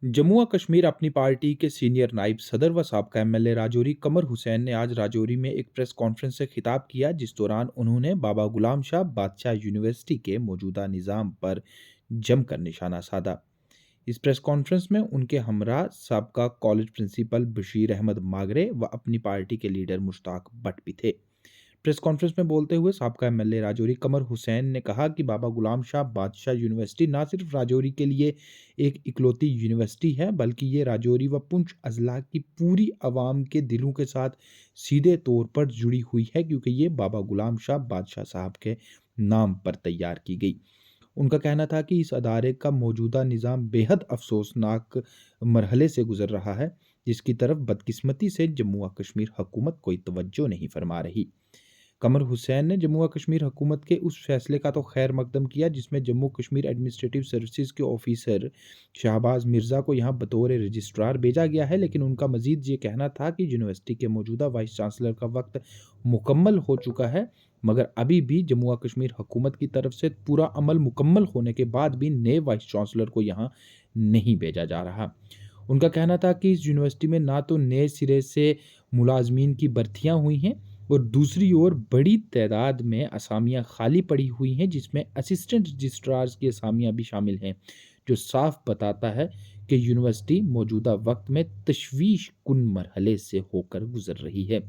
जम्मू व कश्मीर अपनी पार्टी के सीनियर नायब सदर व साबका एमएलए राजौरी कमर हुसैन ने आज राजौरी में एक प्रेस कॉन्फ्रेंस से खिताब किया, जिस दौरान उन्होंने बाबा गुलाम शाह बादशाह यूनिवर्सिटी के मौजूदा निज़ाम पर जमकर निशाना साधा। इस प्रेस कॉन्फ्रेंस में उनके हमरा साबका कॉलेज प्रिंसिपल बशीर अहमद मागरे व अपनी पार्टी के लीडर मुश्ताक भट्ट भी थे। प्रेस कॉन्फ्रेंस में बोलते हुए साबका एमएलए राजौरी कमर हुसैन ने कहा कि बाबा गुलाम शाह बादशाह यूनिवर्सिटी न सिर्फ राजौरी के लिए एक इकलौती यूनिवर्सिटी है, बल्कि ये राजौरी व पुंछ अजला की पूरी आवाम के दिलों के साथ सीधे तौर पर जुड़ी हुई है, क्योंकि ये बाबा गुलाम शाह बादशाह साहब के नाम पर तैयार की गई। उनका कहना था कि इस अदारे का मौजूदा निज़ाम बेहद अफसोसनाक मरहले से गुजर रहा है, जिसकी तरफ बदकिस्मती से जम्मू व कश्मीर हुकूमत कोई तवज्जो नहीं फरमा रही। कमर हुसैन ने जम्मू व कश्मीर हुकूमत के उस फैसले का तो खैर मकदम किया, जिसमें जम्मू कश्मीर एडमिनिस्ट्रेटिव सर्विसेज के ऑफिसर शहबाज मिर्ज़ा को यहाँ बतौर रजिस्ट्रार भेजा गया है, लेकिन उनका मजीद ये कहना था कि यूनिवर्सिटी के मौजूदा वाइस चांसलर का वक्त मुकम्मल हो चुका है, मगर अभी भी जम्मू व कश्मीर हुकूमत की तरफ से पूरा अमल मुकम्मल होने के बाद भी नए वाइस चांसलर को यहाँ नहीं भेजा जा रहा। उनका कहना था कि इस यूनिवर्सिटी में ना तो नए सिरे से मुलाजमीन की भर्तियाँ हुई हैं, और दूसरी ओर बड़ी तादाद में असामियाँ खाली पड़ी हुई हैं, जिसमें असिस्टेंट रजिस्ट्रार्स की असामियाँ भी शामिल हैं, जो साफ बताता है कि यूनिवर्सिटी मौजूदा वक्त में तशवीश कुन मरहले से होकर गुजर रही है।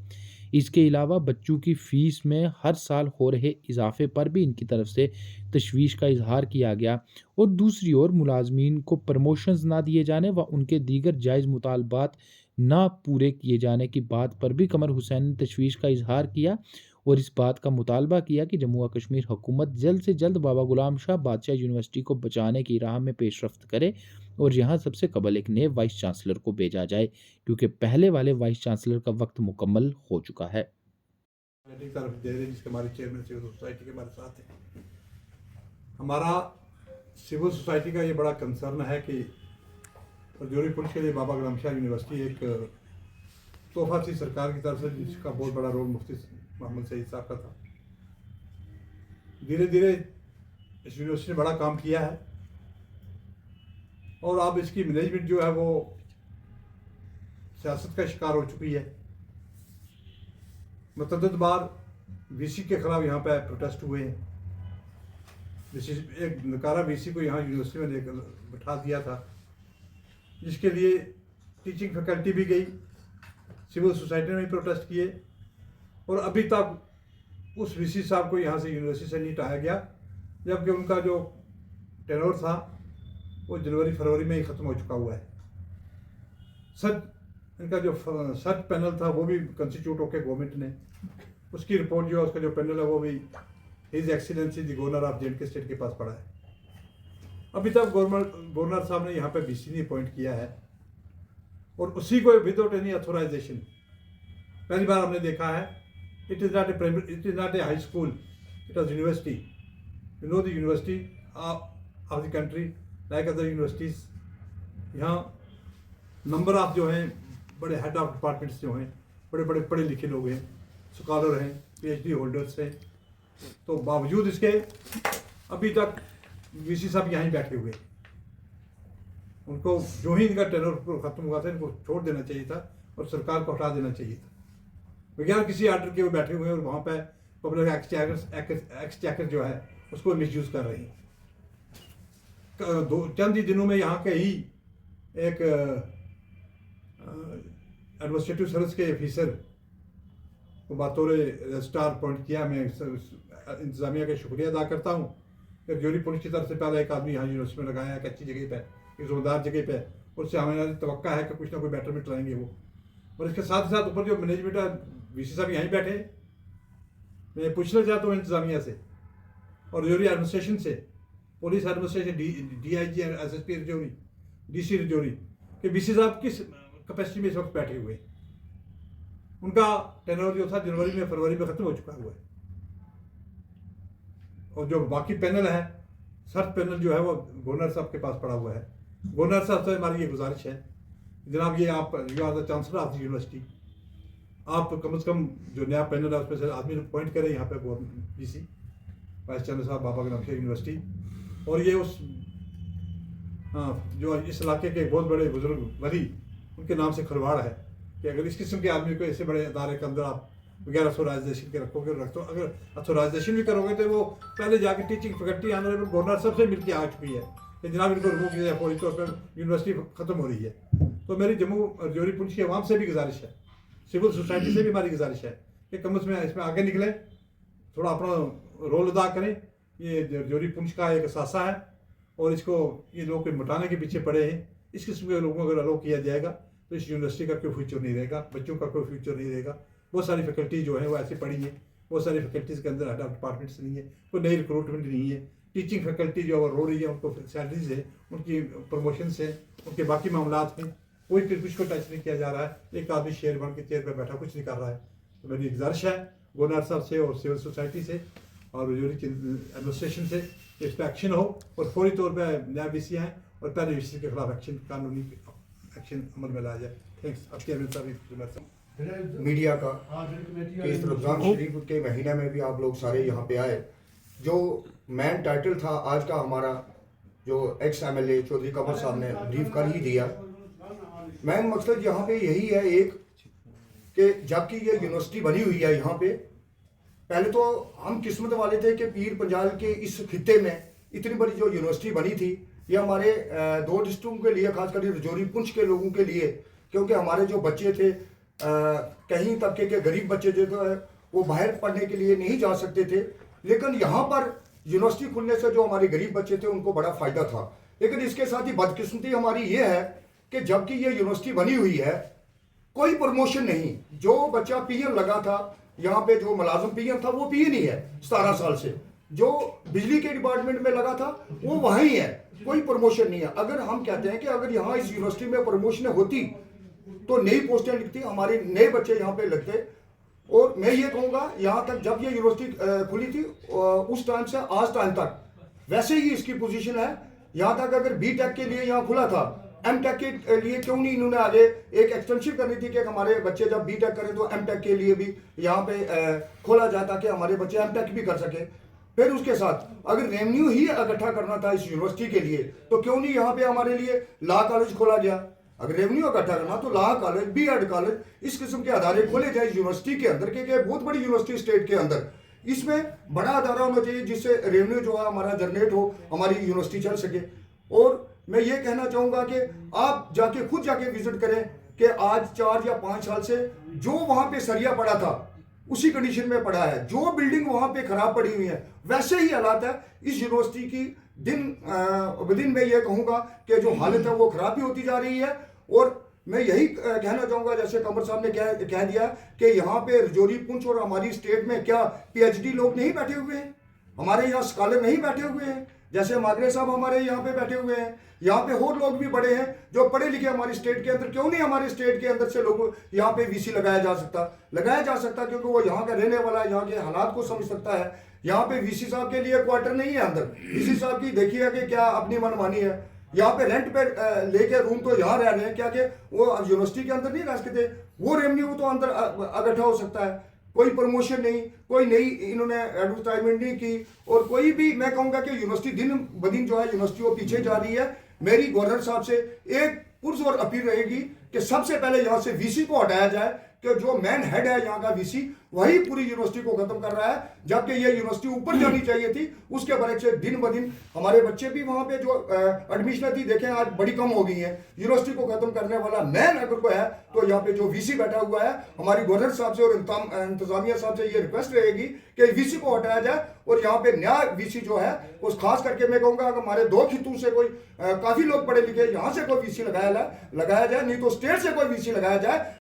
इसके अलावा बच्चों की फ़ीस में हर साल हो रहे इजाफे पर भी इनकी तरफ से तशवीश का इजहार किया गया, और दूसरी ओर मुलाजमीन को प्रमोशंस ना दिए जाने व उनके दीगर जायज़ मुतालबात ना पूरे किए जाने की बात पर भी कमर हुसैन ने तशवीश का इजहार किया, और इस बात का मुतालबा किया कि जम्मू व कश्मीर हुकूमत जल्द से जल्द बाबा गुलाम शाह बादशाह यूनिवर्सिटी को बचाने की राह में पेशरफ्त करे और यहाँ सबसे कबल एक नए वाइस चांसलर को भेजा जाए, क्योंकि पहले वाले वाइस चांसलर का वक्त मुकम्मल हो चुका है। तरफ दे रहे जिसके हमारे चेयरमैन सिविल सोसाइटी के हमारे साथ हैं। हमारा सिविल सोसाइटी का ये बड़ा कंसर्न है कि राजौरी पुलिस के लिए बाबा गुलाम शाह यूनिवर्सिटी एक तोहफा थी सरकार की तरफ से, जिसका बहुत बड़ा रोल मुफ्ती मोहम्मद सईद साहब का था। धीरे धीरे इस यूनिवर्सिटी ने बड़ा काम किया है, और अब इसकी मैनेजमेंट जो है वो सियासत का शिकार हो चुकी है। मुतअद्दिद बार वीसी के खिलाफ यहाँ पे प्रोटेस्ट हुए हैं। एक नकारा वीसी को यहाँ यूनिवर्सिटी में लेकर बैठा दिया था, जिसके लिए टीचिंग फैकल्टी भी गई, सिविल सोसाइटी ने भी प्रोटेस्ट किए, और अभी तक उस वीसी साहब को यहाँ से यूनिवर्सिटी से नहीं हटाया गया, जबकि उनका जो टेनोर था वो जनवरी फरवरी में ही ख़त्म हो चुका हुआ है। इनका जो सर्च पैनल था वो भी कंस्टिट्यूट होकर गवर्नमेंट ने, उसकी रिपोर्ट जो है उसका जो पैनल है वो भी his excellency the governor of J and के स्टेट के पास पड़ा है। अभी तक गवर्नर साहब ने यहाँ पे बीसी ने अपॉइंट किया है, और उसी को विदाउट एनी अथोराइजेशन पहली बार हमने देखा है। It is not a high school, it was university. You know the university of the country like other universities. यहाँ नंबर ऑफ जो हैं बड़े हेड ऑफ डिपार्टमेंट्स जो हैं, बड़े बड़े पढ़े लिखे लोग हैं, स्कॉलर हैं, पीएचडी होल्डर्स हैं, तो बावजूद इसके अभी तक वीसी साहब यहीं बैठे हुए। उनको जो ही इनका टेनर खत्म हुआ था, इनको छोड़ देना चाहिए था और सरकार को हटा देना चाहिए था। बगैर किसी आर्डर के वो बैठे हुए हैं, और वहाँ पे पब्लिक एक्सचेकर जो है उसको मिसयूज कर रही है। चंद ही दिनों में यहाँ के ही एक एडमिनिस्ट्रेटिव सर्विस के ऑफिसर को बतौर रजिस्ट्रार अपॉइंट किया। मैं इंतजामिया का शुक्रिया अदा करता हूँ कि राजौरी पुलिस की तरफ से पहले एक आदमी यहाँ यूनिवर्सिटी में लगाया, एक अच्छी जगह पे, एक जोरदार जगह पे, उससे हमें तवक्का है कि कुछ ना कोई बेटरमेंट लाएंगे वो। और इसके साथ ही साथ ऊपर जो मैनेजमेंट है, वीसी साहब यहीं बैठे। मैं पूछना चाहता हूँ इंतजामिया से और राजौरी एडमिनिस्ट्रेशन से, police administration, DIG, SSP Rajouri, DC Rajouri, कि वीसी साहब किस कैपेसिटी में इस वक्त बैठे हुए। उनका टेनर जो था जनवरी में फरवरी में ख़त्म हो चुका हुआ है, और जो बाकी पैनल है, सर्च पैनल जो है वो गवर्नर साहब के पास पड़ा हुआ है। गवर्नर साहब से हमारी ये गुजारिश है, जनाब ये आप you are the chancellor of the university, आप कम से कम जो नया पैनल है उसमें से आदमी अपॉइंट करें यहाँ पे DC वाइस चांसलर साहब बाबा गुलाम शाह यूनिवर्सिटी। और ये उस जो इस इलाके के बहुत बड़े बुजुर्ग वली उनके नाम से खिलवाड़ है कि अगर इस किस्म के आदमी को ऐसे बड़े अदारे के अंदर आप वगैरह अथोराइजेशन के रखोगे तो अगर अथोराइजेशन भी करोगे तो वो पहले जाके टीचिंग फैकल्टी ऑनरेबल गवर्नर सबसे मिल के आ चुकी है कि जनाब इनको रिमूव किया जाए, फौरी तौर पर यूनिवर्सिटी ख़त्म हो रही है। तो मेरी जम्मू और जोरी पुंछ की आवाम से भी गुजारिश है, सिविल सोसाइटी से भी हमारी गुजारिश है कि कम से कम इसमें आगे निकलें, थोड़ा अपना रोल अदा करें। ये जोरी पुंछ का एक असासा है और इसको ये लोग मिटाने के पीछे पड़े हैं। इस किस्म के लोगों को अगर अलाउ किया जाएगा तो इस यूनिवर्सिटी का कोई फ्यूचर नहीं रहेगा, बच्चों का कोई फ्यूचर नहीं रहेगा। बहुत सारी फैकल्टी जो है वो ऐसे पड़ी है, बहुत सारी फैकल्टीज़ के अंदर हेड ऑफ डिपार्टमेंट्स नहीं है, कोई नई रिक्रूटमेंट नहीं है। टीचिंग फैकल्टी जो रो रही है उनको सैलरीज है, उनकी प्रमोशन है, उनके बाकी मामला हैं, कोई कुछ को टच नहीं किया जा रहा है। एक आदमी शेयर बन के चेयर पर बैठा कुछ नहीं कर रहा है। तो मेरी गुजारिश है गवर्नर साहब से और सिविल सोसाइटी से और एडमिनिस्ट्रेशन से इस पर एक्शन हो और फौरी तौर पर नया वीसी आए और पहले वीसी के खिलाफ एक्शन, कानूनी एक्शन अमल में लाया जाए। थैंक्स। आपकी मीडिया का कि इस रमज़ान शरीफ के महीने में भी आप लोग सारे यहाँ पे आए। जो मैन टाइटल था आज का हमारा, जो एक्स एमएलए चौधरी कमर साहब ने ब्रीफ कर ही दिया। मैन मकसद यहाँ पे यही है एक कि जबकि ये यूनिवर्सिटी बनी हुई है यहाँ पे, पहले तो हम किस्मत वाले थे कि पीर पंजाल के इस खित्ते में इतनी बड़ी जो यूनिवर्सिटी बनी थी, ये हमारे दो डिस्ट्रिक्टों के लिए, खासकर राजौरी पुंछ के लोगों के लिए, क्योंकि हमारे जो बच्चे थे कहीं तबके के गरीब बच्चे जो थे वो बाहर पढ़ने के लिए नहीं जा सकते थे, लेकिन यहाँ पर यूनिवर्सिटी खुलने से जो हमारे गरीब बच्चे थे उनको बड़ा फ़ायदा था। लेकिन इसके साथ ही बदकिस्मती हमारी ये है कि जबकि ये यूनिवर्सिटी बनी हुई है, कोई प्रमोशन नहीं। जो बच्चा पीएन लगा था यहाँ पे, जो मुलाजिम पीएन था वो पीएन ही है 17 साल से, जो बिजली के डिपार्टमेंट में लगा था वो वहीं है, कोई प्रमोशन नहीं है। अगर हम कहते हैं कि अगर यहाँ इस यूनिवर्सिटी में प्रमोशन होती तो नई पोस्टें लिखती, हमारे नए बच्चे यहाँ पे लगते। और मैं ये कहूँगा यहाँ तक जब ये यूनिवर्सिटी खुली थी उस टाइम से आज टाइम तक वैसे ही इसकी पोजीशन है। यहाँ तक अगर बीटेक के लिए यहाँ खुला था, एमटेक के लिए क्यों नहीं इन्होंने आगे एक एक्सटेंशन करनी थी कि हमारे बच्चे जब बीटेक करें तो एमटेक के लिए भी यहाँ पे खोला जाए ताकि हमारे बच्चे एमटेक भी कर सके। फिर उसके साथ अगर रेवेन्यू ही इकट्ठा करना था इस यूनिवर्सिटी के लिए तो क्यों नहीं यहाँ पे हमारे लिए लॉ कॉलेज खोला गया। अगर रेवेन्यू इकट्ठा करना तो लॉ कॉलेज, बीएड कॉलेज, इस किस्म के अदारे खोले जाए यूनिवर्सिटी के अंदर, क्योंकि बहुत बड़ी यूनिवर्सिटी स्टेट के अंदर, इसमें बड़ा अदारा होना चाहिए जिससे रेवेन्यू जो है हमारा जनरेट हो, हमारी यूनिवर्सिटी चल सके। और मैं ये कहना चाहूँगा कि आप जाके खुद जाके विजिट करें कि आज 4 या 5 साल से जो वहाँ पे सरिया पड़ा था उसी कंडीशन में पड़ा है, जो बिल्डिंग वहाँ पे खराब पड़ी हुई है वैसे ही हालात है इस यूनिवर्सिटी की। दिन मैं ये कहूँगा कि जो हालत है वो खराब ही होती जा रही है। और मैं यही कहना चाहूँगा, जैसे कमर साहब ने कह दिया कि यहाँ पे राजौरी पुंछ और हमारी स्टेट में क्या पीएचडी लोग नहीं बैठे हुए हैं, हमारे यहाँ स्कॉलर नहीं बैठे हुए हैं, जैसे मागरे साहब हमारे यहाँ पे बैठे हुए हैं, यहाँ पे और लोग भी बड़े हैं जो पढ़े लिखे हमारी स्टेट के अंदर। क्यों नहीं हमारे स्टेट के अंदर से लोग यहाँ पे वीसी लगाया जा सकता क्योंकि वो यहाँ का रहने वाला है, यहाँ के हालात को समझ सकता है। यहाँ पे वीसी साहब के लिए क्वार्टर नहीं है अंदर, वीसी साहब की देखिए कि क्या अपनी मनमानी है। यहाँ पे रेंट पे लेके रूम तो यहाँ रह रहे हैं, क्या कि वो यूनिवर्सिटी के अंदर नहीं रह सकते, वो रेवेन्यू तो अंदर इकट्ठा हो सकता है। कोई प्रमोशन नहीं, कोई नई इन्होंने एडवर्टाइजमेंट नहीं की, और कोई भी मैं कहूँगा कि यूनिवर्सिटी दिन ब दिन जो है यूनिवर्सिटी वो पीछे जा रही है। मेरी गवर्नर साहब से एक पुरजोर अपील रहेगी कि सबसे पहले यहाँ से वीसी को हटाया जाए, कि जो मैन हेड है यहाँ का वीसी वही पूरी यूनिवर्सिटी को खत्म कर रहा है, जबकि ये यूनिवर्सिटी ऊपर जानी चाहिए थी। उसके बरक्स से दिन ब दिन हमारे बच्चे भी वहाँ पे जो एडमिशन थी देखें आज बड़ी कम हो गई है। यूनिवर्सिटी को खत्म करने वाला मैन अगर कोई है तो यहाँ पे जो वीसी बैठा हुआ है, हमारी गवर्नर साहब से और इंतजामिया साहब से ये रिक्वेस्ट रहेगी कि वीसी को हटाया जाए और यहाँ पे नया वीसी जो है उस खास करके मैं कहूँगा अगर हमारे 2 खितों से कोई काफी लोग पढ़े लिखे यहाँ से कोई वीसी लगाया जाए, नहीं तो स्टेट से कोई वीसी लगाया जाए,